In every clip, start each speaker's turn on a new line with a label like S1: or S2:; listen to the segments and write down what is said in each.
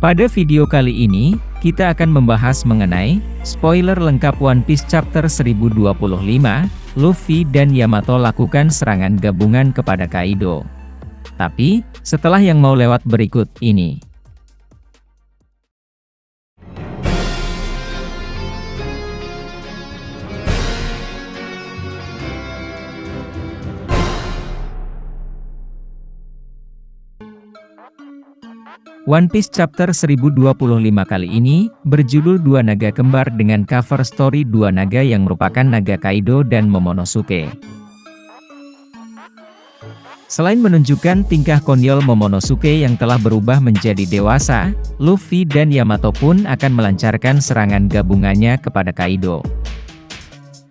S1: Pada video kali ini, kita akan membahas mengenai spoiler lengkap One Piece Chapter 1025, Luffy dan Yamato lakukan serangan gabungan kepada Kaido. Tapi, setelah yang mau lewat berikut ini. One Piece Chapter 1025 kali ini, berjudul Dua Naga Kembar dengan cover story dua naga yang merupakan naga Kaido dan Momonosuke. Selain menunjukkan tingkah konyol Momonosuke yang telah berubah menjadi dewasa, Luffy dan Yamato pun akan melancarkan serangan gabungannya kepada Kaido.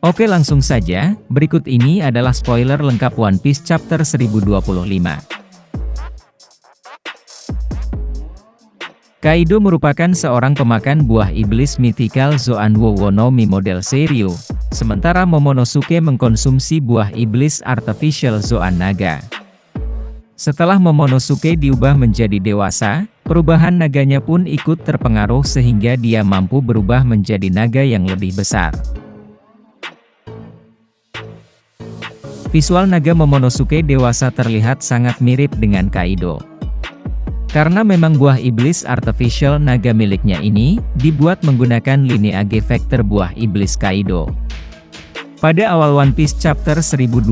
S1: Oke, langsung saja, berikut ini adalah spoiler lengkap One Piece Chapter 1025. Kaido merupakan seorang pemakan buah iblis mythical Zoan Wowonomi model Seiryu, sementara Momonosuke mengkonsumsi buah iblis artificial Zoan Naga. Setelah Momonosuke diubah menjadi dewasa, perubahan naganya pun ikut terpengaruh sehingga dia mampu berubah menjadi naga yang lebih besar. Visual naga Momonosuke dewasa terlihat sangat mirip dengan Kaido. Karena memang buah iblis artificial naga miliknya ini, dibuat menggunakan lineage vektor buah iblis Kaido. Pada awal One Piece Chapter 1025,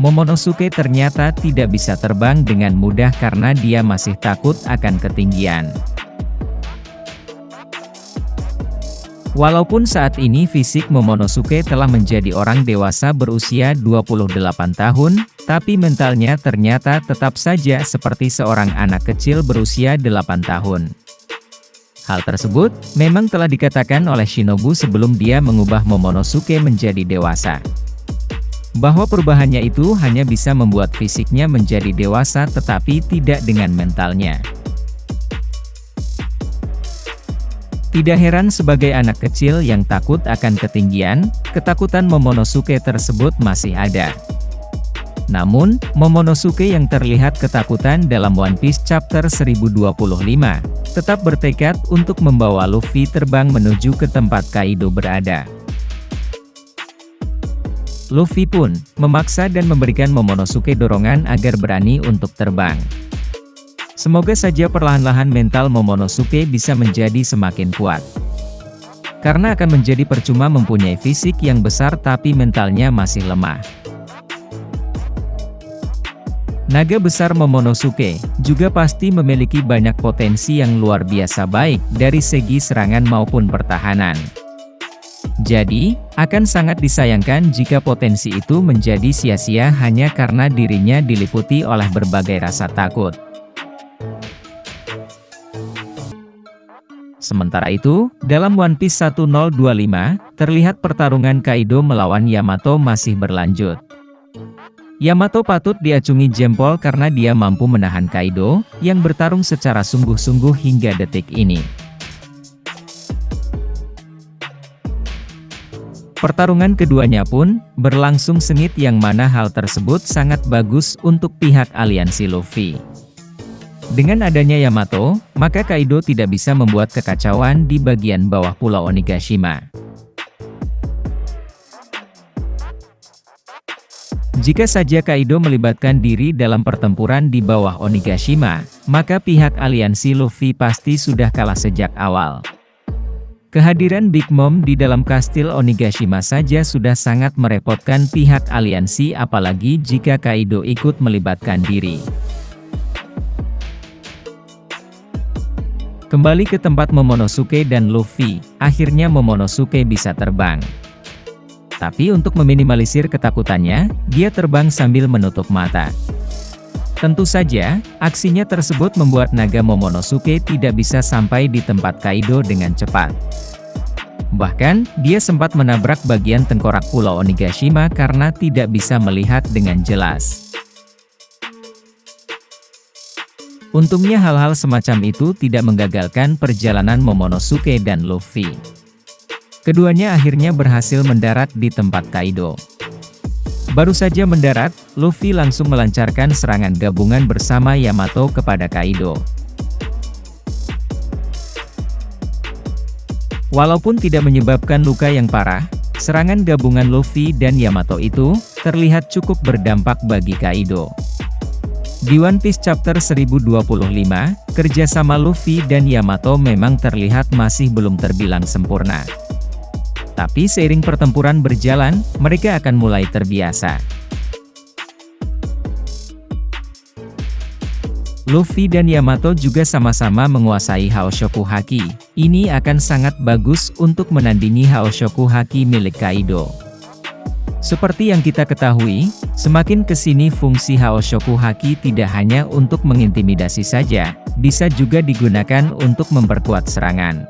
S1: Momonosuke ternyata tidak bisa terbang dengan mudah karena dia masih takut akan ketinggian. Walaupun saat ini fisik Momonosuke telah menjadi orang dewasa berusia 28 tahun, tapi mentalnya ternyata tetap saja seperti seorang anak kecil berusia 8 tahun. Hal tersebut memang telah dikatakan oleh Shinobu sebelum dia mengubah Momonosuke menjadi dewasa. Bahwa perubahannya itu hanya bisa membuat fisiknya menjadi dewasa tetapi tidak dengan mentalnya. Tidak heran sebagai anak kecil yang takut akan ketinggian, ketakutan Momonosuke tersebut masih ada. Namun, Momonosuke yang terlihat ketakutan dalam One Piece Chapter 1025, tetap bertekad untuk membawa Luffy terbang menuju ke tempat Kaido berada. Luffy pun memaksa dan memberikan Momonosuke dorongan agar berani untuk terbang. Semoga saja perlahan-lahan mental Momonosuke bisa menjadi semakin kuat. Karena akan menjadi percuma mempunyai fisik yang besar tapi mentalnya masih lemah. Naga besar Momonosuke juga pasti memiliki banyak potensi yang luar biasa baik dari segi serangan maupun pertahanan. Jadi, akan sangat disayangkan jika potensi itu menjadi sia-sia hanya karena dirinya diliputi oleh berbagai rasa takut. Sementara itu, dalam One Piece 1025, terlihat pertarungan Kaido melawan Yamato masih berlanjut. Yamato patut diacungi jempol karena dia mampu menahan Kaido, yang bertarung secara sungguh-sungguh hingga detik ini. Pertarungan keduanya pun berlangsung sengit yang mana hal tersebut sangat bagus untuk pihak aliansi Luffy. Dengan adanya Yamato, maka Kaido tidak bisa membuat kekacauan di bagian bawah Pulau Onigashima. Jika saja Kaido melibatkan diri dalam pertempuran di bawah Onigashima, maka pihak aliansi Luffy pasti sudah kalah sejak awal. Kehadiran Big Mom di dalam kastil Onigashima saja sudah sangat merepotkan pihak aliansi apalagi jika Kaido ikut melibatkan diri. Kembali ke tempat Momonosuke dan Luffy, akhirnya Momonosuke bisa terbang. Tapi untuk meminimalisir ketakutannya, dia terbang sambil menutup mata. Tentu saja, aksinya tersebut membuat naga Momonosuke tidak bisa sampai di tempat Kaido dengan cepat. Bahkan, dia sempat menabrak bagian tengkorak Pulau Onigashima karena tidak bisa melihat dengan jelas. Untungnya hal-hal semacam itu tidak menggagalkan perjalanan Momonosuke dan Luffy. Keduanya akhirnya berhasil mendarat di tempat Kaido. Baru saja mendarat, Luffy langsung melancarkan serangan gabungan bersama Yamato kepada Kaido. Walaupun tidak menyebabkan luka yang parah, serangan gabungan Luffy dan Yamato itu terlihat cukup berdampak bagi Kaido. Di One Piece Chapter 1025, kerjasama Luffy dan Yamato memang terlihat masih belum terbilang sempurna. Tapi seiring pertempuran berjalan, mereka akan mulai terbiasa. Luffy dan Yamato juga sama-sama menguasai Haoshoku Haki. Ini akan sangat bagus untuk menandingi Haoshoku Haki milik Kaido. Seperti yang kita ketahui, semakin kesini fungsi Haoshoku Haki tidak hanya untuk mengintimidasi saja, bisa juga digunakan untuk memperkuat serangan.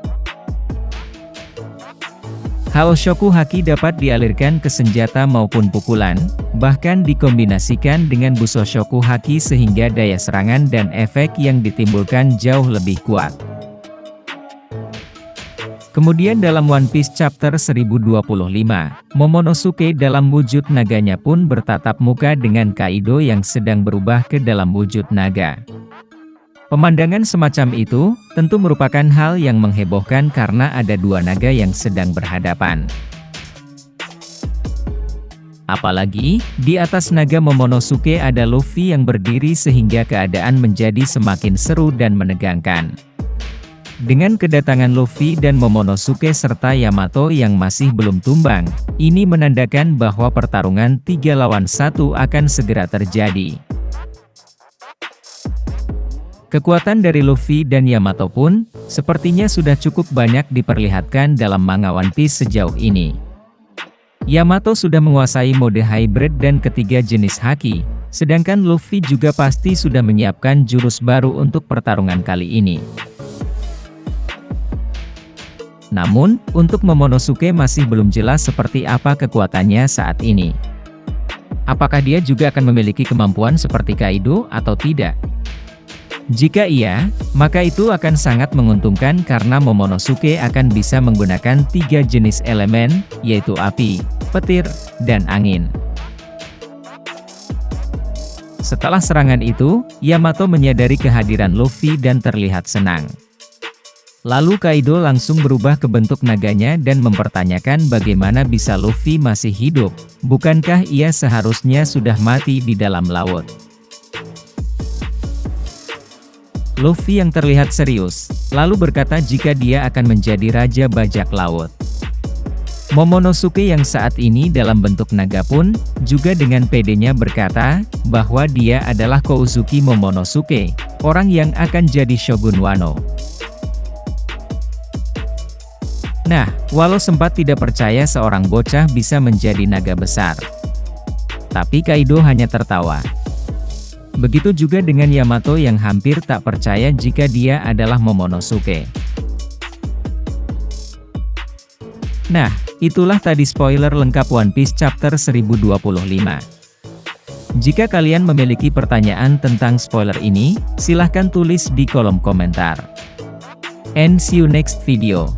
S1: Haoshoku Haki dapat dialirkan ke senjata maupun pukulan, bahkan dikombinasikan dengan Busoshoku Haki sehingga daya serangan dan efek yang ditimbulkan jauh lebih kuat. Kemudian dalam One Piece Chapter 1025, Momonosuke dalam wujud naganya pun bertatap muka dengan Kaido yang sedang berubah ke dalam wujud naga. Pemandangan semacam itu, tentu merupakan hal yang menghebohkan karena ada dua naga yang sedang berhadapan. Apalagi, di atas naga Momonosuke ada Luffy yang berdiri sehingga keadaan menjadi semakin seru dan menegangkan. Dengan kedatangan Luffy dan Momonosuke serta Yamato yang masih belum tumbang, ini menandakan bahwa pertarungan 3 lawan 1 akan segera terjadi. Kekuatan dari Luffy dan Yamato pun, sepertinya sudah cukup banyak diperlihatkan dalam manga One Piece sejauh ini. Yamato sudah menguasai mode hybrid dan ketiga jenis haki, sedangkan Luffy juga pasti sudah menyiapkan jurus baru untuk pertarungan kali ini. Namun, untuk Momonosuke masih belum jelas seperti apa kekuatannya saat ini. Apakah dia juga akan memiliki kemampuan seperti Kaido atau tidak? Jika iya, maka itu akan sangat menguntungkan karena Momonosuke akan bisa menggunakan 3 jenis elemen, yaitu api, petir, dan angin. Setelah serangan itu, Yamato menyadari kehadiran Luffy dan terlihat senang. Lalu Kaido langsung berubah ke bentuk naganya dan mempertanyakan bagaimana bisa Luffy masih hidup, bukankah ia seharusnya sudah mati di dalam laut? Luffy yang terlihat serius, lalu berkata jika dia akan menjadi Raja Bajak Laut. Momonosuke yang saat ini dalam bentuk naga pun, juga dengan pedenya berkata, bahwa dia adalah Kozuki Momonosuke, orang yang akan jadi Shogun Wano. Nah, walau sempat tidak percaya seorang bocah bisa menjadi naga besar, tapi Kaido hanya tertawa. Begitu juga dengan Yamato yang hampir tak percaya jika dia adalah Momonosuke. Nah, itulah tadi spoiler lengkap One Piece Chapter 1025. Jika kalian memiliki pertanyaan tentang spoiler ini, silahkan tulis di kolom komentar. And see you next video.